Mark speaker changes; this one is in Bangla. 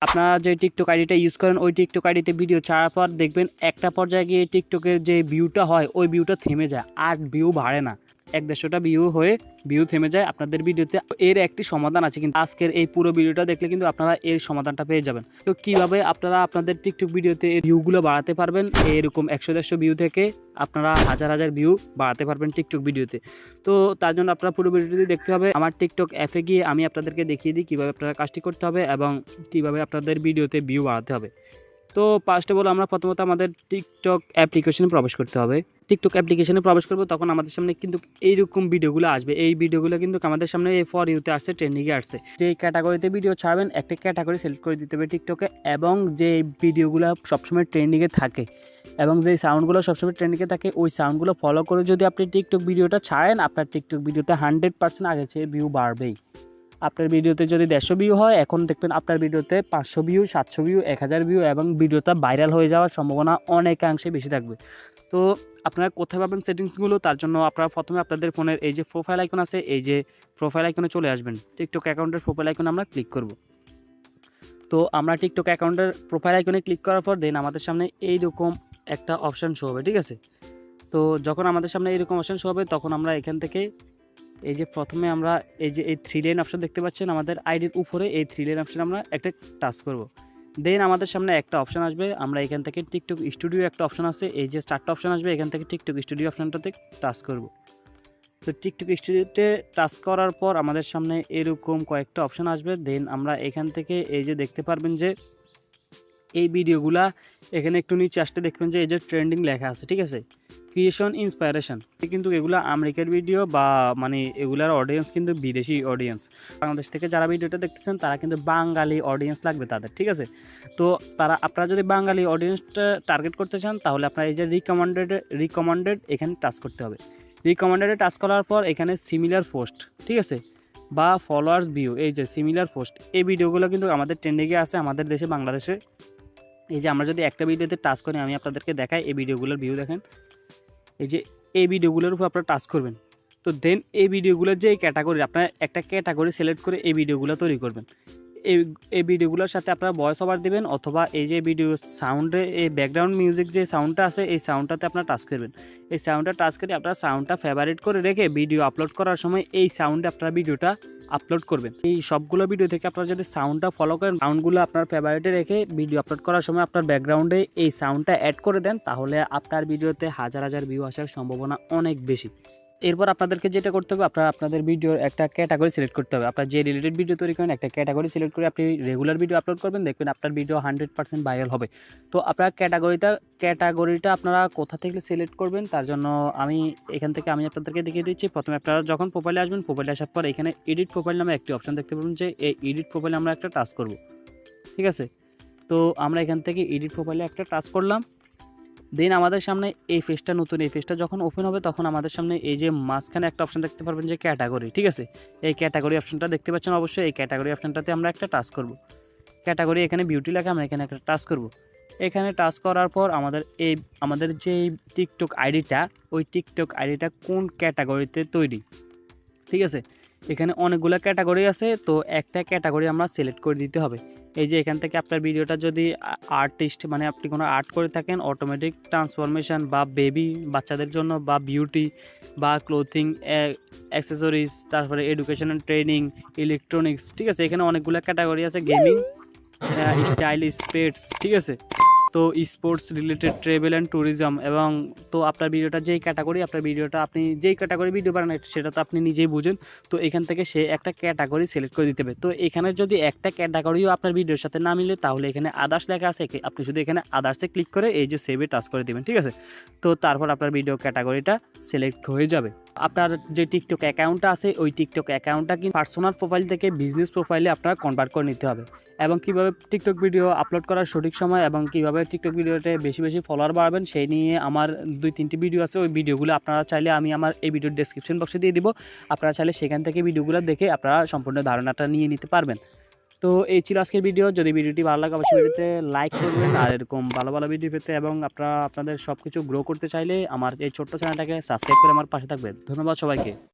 Speaker 1: আপনারা যে টিকটক আইডিটা ইউজ করেন ওই টিকটক আইডিতে ভিডিও ছাড়ার পর দেখবেন একটা পর্যায়ে গিয়ে টিকটকের যে ভিউটা হয় ওই ভিউটা থেমে যায়, আর ভিউ বাড়ে না, 1-150টা ভিউ হয়ে ভিউ থেমে যায় আপনাদের ভিডিওতে। এর একটি সমাধান আছে, কিন্তু আজকের এই পুরো ভিডিওটা দেখলে কিন্তু আপনারা এর সমাধানটা পেয়ে যাবেন। তো কিভাবে আপনারা আপনাদের টিকটক ভিডিওতে ভিউগুলো বাড়াতে পারবেন, এরকম 100-150 ভিউ থেকে আপনারা হাজার ভিউ বাড়াতে পারবেন টিকটক ভিডিওতে। তো তার জন্য আপনারা পুরো ভিডিওটি দেখতে হবে। আমার টিকটক অ্যাপে গিয়ে আমি আপনাদেরকে দেখিয়ে দিই কীভাবে আপনারা কাজটি করতে হবে এবং কীভাবে আপনাদের ভিডিওতে ভিউ বাড়াতে হবে। তো ফার্স্ট অফ অল আমরা প্রথমত আমাদের টিকটক অ্যাপ্লিকেশনে প্রবেশ করতে হবে। টিকটক অ্যাপ্লিকেশনে প্রবেশ করব, তখন আমাদের সামনে কিন্তু এইরকম ভিডিওগুলো আসবে। এই ভিডিওগুলো কিন্তু আমাদের সামনে ফর ইউতে আসছে, ট্রেন্ডিংয়ে আসছে। যে ক্যাটাগরিতে ভিডিও ছাড়বেন একটা ক্যাটাগরি সিলেক্ট করে দিতে হবে টিকটকে, এবং যে ভিডিওগুলো সবসময় ট্রেন্ডিংয়ে থাকে এবং যে সাউন্ডগুলো সবসময় ট্রেন্ডিংয়ে থাকে ওই সাউন্ডগুলো ফলো করে যদি আপনি টিকটক ভিডিওটা ছাড়েন, আপনার টিকটক ভিডিওতে 100% আগে চেয়ে ভিউ বাড়বেই। আপনার ভিডিওতে যদি 150 ভিউ হয়, এখন দেখবেন আপনার ভিডিওতে 500 ভিউ, 700 ভিউ, 1000 ভিউ, এবং ভিডিওটা ভাইরাল হয়ে যাওয়ার সম্ভাবনা অনেকাংশে বেশি থাকবে। তো আপনারা কোথায় পাবেন সেটিংসগুলো? তার জন্য আপনারা প্রথমে আপনাদের ফোনের এই যে প্রোফাইল আইকন আছে, এই যে প্রোফাইল আইকনে চলে আসবেন। টিকটক অ্যাকাউন্টের প্রোফাইল আইকনে আমরা ক্লিক করব। তো আমরা টিকটক অ্যাকাউন্টের প্রোফাইল আইকনে ক্লিক করার পর দেন আমাদের সামনে এইরকম একটা অপশান শো হবে, ঠিক আছে? তো যখন আমাদের সামনে এইরকম অপশান শো হবে, তখন আমরা এখান থেকে এই যে প্রথমে আমরা এই যে এই 3 লাইন অপশন দেখতে পাচ্ছেন আমাদের আইডির উপরে, এই 3 লাইন অপশন আমরা একটা টাচ করব। দেন আমাদের সামনে একটা অপশন আসবে, আমরা এখান থেকে টিকটক স্টুডিও একটা অপশন আছে, এই যে 4টা অপশন আসবে, এখান থেকে টিকটক স্টুডিও অপশনটাতে টাচ করব। তো টিকটক স্টুডিওতে টাচ করার পর আমাদের সামনে এরকম কয়েকটা অপশন আসবে। দেন আমরা এখান থেকে এই যে দেখতে পারবেন যে এই ভিডিওগুলা এখানে একটু নিচে আসতে দেখবেন যে এই যে ট্রেন্ডিং লেখা আছে, ঠিক আছে? ক্রিয়েশন ইন্সপাইরেশন, কিন্তু এগুলো আমেরিকার ভিডিও বা মানে এগুলার অডিয়েন্স কিন্তু বিদেশি অডিয়েন্স। বাংলাদেশ থেকে যারা ভিডিওটা দেখতেছেন তারা কিন্তু বাঙালি অডিয়েন্স লাগবে তাদের, ঠিক আছে? তো আপনারা যদি বাঙালি অডিয়েন্সটা টার্গেট করতে চান, তাহলে আপনারা এই যে রিকমেন্ডেড এখানে টাচ করতে হবে। রিকমেন্ডেডে টাচ করার পর এখানে সিমিলার পোস্ট, ঠিক আছে, বা ফলোয়ার্স ভিউ, এই যে সিমিলার পোস্ট, এই ভিডিওগুলো কিন্তু আমাদের ট্রেন্ডিংয়ে আছে আমাদের দেশে, বাংলাদেশে। এই যে আমরা যদি একটা ভিডিওতে টাচ করি, আমি আপনাদেরকে দেখাই এই ভিডিওগুলোর ভিউ দেখেন। এই যে এই ভিডিওগুলোর উপর আপনারা টাচ করবেন। তো দেন এই ভিডিওগুলোর যে ক্যাটাগরি, আপনারা একটা ক্যাটাগরি সিলেক্ট করে এই ভিডিওগুলো তৈরি করবেন। এই ভিডিওগুলোর সাথে আপনারা ভয়েস ওভার দেবেন, অথবা এই যে ভিডিও সাউন্ডে এই ব্যাকগ্রাউন্ড মিউজিক যে সাউন্ডটা আছে এই সাউন্ডটাতে আপনারা টাচ করবেন। এই সাউন্ডটা টাচ করে আপনারা সাউন্ডটা ফেভারিট করে রেখে ভিডিও আপলোড করার সময় এই সাউন্ডে আপনারা ভিডিওটা আপলোড করবেন। এই সবগুলো ভিডিও থেকে আপনারা যদি সাউন্ডটা ফলো করেন, সাউন্ডগুলো আপনার ফেভারিটে রেখে ভিডিও আপলোড করার সময় আপনার ব্যাকগ্রাউন্ডে এই সাউন্ডটা অ্যাড করে দেন, তাহলে আপনার ভিডিওতে হাজার ভিউ আসার সম্ভাবনা অনেক বেশি। এরপর আপনাদেরকে যেটা করতে হবে, আপনাদের ভিডিওর একটা ক্যাটাগরি সিলেক্ট করতে হবে। আপনার যে রিলেটেড ভিডিও তৈরি করেন একটা ক্যাটাগরি সিলেক্ট করে আপনি রেগুলার ভিডিও আপলোড করবেন, দেখবেন আপনার ভিডিও 100% ভাইরাল হবে। তো আপনার ক্যাটাগরিটা আপনারা কোথা থেকে সিলেক্ট করবেন, তার জন্য আমি এখান থেকে আমি আপনাদেরকে দেখিয়ে দিচ্ছি। প্রথমে আপনারা যখন প্রোফাইলে আসবেন, প্রোফাইলে আসার পর এখানে এডিট প্রোফাইল নামে একটি অপশন দেখতে পাবেন, যে এই এডিট প্রোফাইলে আমরা একটা টাচ করব, ঠিক আছে? তো আমরা এখান থেকে এডিট প্রোফাইলে একটা টাচ করলাম। দেন আমাদের সামনে এই পেজটা নতুন, এই পেজটা যখন ওপেন হবে তখন আমাদের সামনে এই যে মাঝখানে একটা অপশন দেখতে পারবেন যে ক্যাটাগরি, ঠিক আছে? এই ক্যাটাগরি অপশনটা দেখতে পাচ্ছেন অবশ্যই, এই ক্যাটাগরি অপশনটাতে আমরা একটা টাচ করব। ক্যাটাগরি এখানে বিউটি লেখা, আমরা এখানে একটা টাচ করব। এখানে টাচ করার পর আমাদের যে টিকটক আইডিটা, ওই টিকটক আইডিটা কোন ক্যাটাগরিতে তৈরি, ঠিক আছে? এখানে অনেকগুলো ক্যাটাগরি আছে, তো একটা ক্যাটাগরি আমরা সিলেক্ট করে দিতে হবে। এই যে এখান থেকে আপনার ভিডিওটা যদি আর্টিস্ট মানে আপনি কোনো আর্ট করে থাকেন, অটোমেটিক ট্রান্সফরমেশন বা বেবি বাচ্চাদের জন্য, বা বিউটি বা ক্লোথিং অ্যাক্সেসরিজ, তারপরে এডুকেশন অ্যান্ড ট্রেনিং, ইলেকট্রনিক্স, ঠিক আছে? এখানে অনেকগুলো ক্যাটাগরি আছে, গেমিং, স্টাইলিশ, পেটস, ঠিক আছে? তো sports related, travel and tourism, এবং তো আপনার ভিডিওটা যেই ক্যাটাগরি, আপনার ভিডিওটা আপনি যেই ক্যাটাগরি ভিডিও বানান সেটা তো আপনি নিজেই বুঝেন। তো এখান থেকে সে একটা ক্যাটাগরি সিলেক্ট করে দিতে হবে। তো এখানে যদি একটা ক্যাটাগরিও আপনার ভিডিওর সাথে না মিলে, তাহলে এখানে আদার্স লেখা আছে, আপনি শুধু এখানে আদার্সে ক্লিক করে এই যে সেভে টাচ করে দেবেন, ঠিক আছে? তো তারপর আপনার ভিডিও ক্যাটাগরিটা সিলেক্ট হয়ে যাবে। আপনার যে টিকটক অ্যাকাউন্টটা আছে ওই টিকটক অ্যাকাউন্টটা কিন্তু পার্সোনাল প্রোফাইল থেকে বিজনেস প্রোফাইলে আপনারা কনভার্ট করে নিতে হবে। এবং কীভাবে টিকটক ভিডিও আপলোড করার সঠিক সময় এবং কীভাবে টিকটক ভিডিওতে বেশি ফলোয়ার বাড়াবেন সেই নিয়ে আমার 2-3টি ভিডিও আছে। ওই ভিডিওগুলো আপনারা চাইলে আমি আমার এই ভিডিওর ডেসক্রিপশন বক্সে দিয়ে দিব, আপনারা চাইলে সেখান থেকে ভিডিওগুলো দেখে আপনারা সম্পূর্ণ ধারণাটা নিয়ে নিতে পারবেন। তো এই ছিল আজকের ভিডিও। যদি ভিডিওটি ভালো লাগে অবশ্যই ভিডিওতে লাইক করবেন, আর এরকম ভালো ভিডিও পেতে এবং আপনারা আপনাদের সব কিছু গ্রো করতে চাইলে আমার এই ছোট্ট চ্যানেলটাকে সাবস্ক্রাইব করে আমার পাশে থাকবেন। ধন্যবাদ সবাইকে।